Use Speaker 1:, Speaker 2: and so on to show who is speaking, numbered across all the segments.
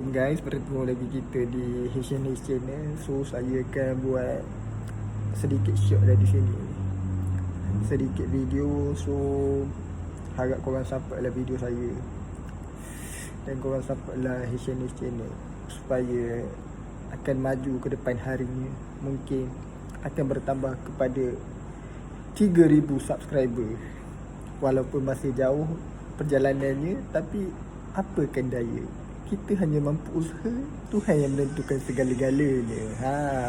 Speaker 1: Guys, bertemu lagi kita di HNH Channel. So saya akan buat sedikit short dari sini, sedikit video. So harap korang support lah video saya, dan korang support lah HNH Channel supaya akan maju ke depan harinya. Mungkin akan bertambah kepada 3,000 subscriber. Walaupun masih jauh perjalanannya, tapi apakan daya, kita hanya mampu usaha. Tuhan yang menentukan segala-galanya.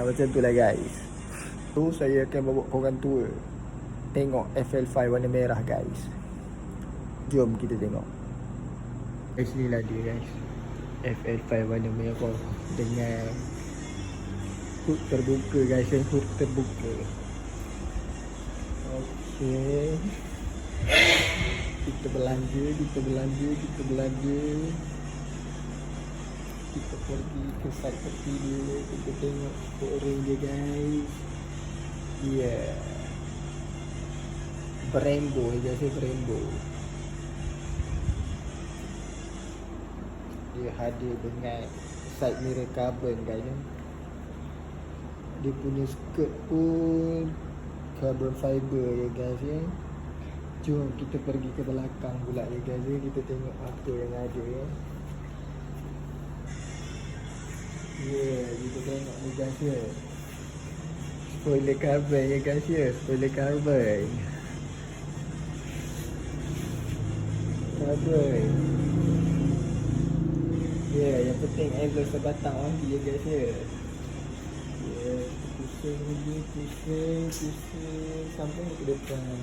Speaker 1: Macam tu lah guys. So saya akan bawa korang tour tengok FL5 warna merah guys. Jom kita tengok. Sini lah dia guys, FL5 warna merah dengan hood terbuka guys. Hood terbuka. Okay, kita belanja. Kita pergi ke site seperti dia. Kita tengok scoring dia guys. Brembo je, Brembo. Dia hadir dengan side mirror carbon guys. Dia punya skirt pun carbon fiber ya guys ya. Jom kita pergi ke belakang pula ya guys ya. Kita tengok apa yang ada ya. Kita tengok ni guys ya. Spoiler carbon ya guys ya. Spoiler carbon. Yang penting angle sebatang lagi ya guys ya. Pusing sampai ke depan.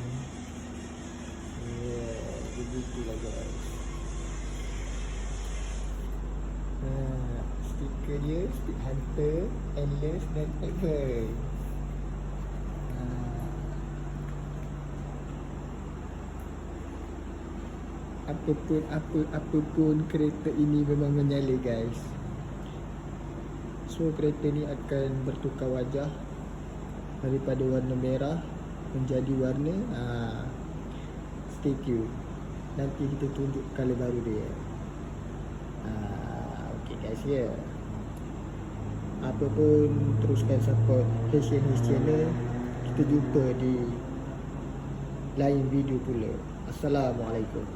Speaker 1: Begitulah guys. Stiker dia, Speed Hunter, Endless dan Ever. Apapun kereta ini memang menyala guys. So kereta ni akan bertukar wajah daripada warna merah menjadi warna stay tune. Nanti kita tunjuk color baru dia. Okay guys ya. Apapun teruskan support HNH Channel. Kita jumpa di lain video pula. Assalamualaikum.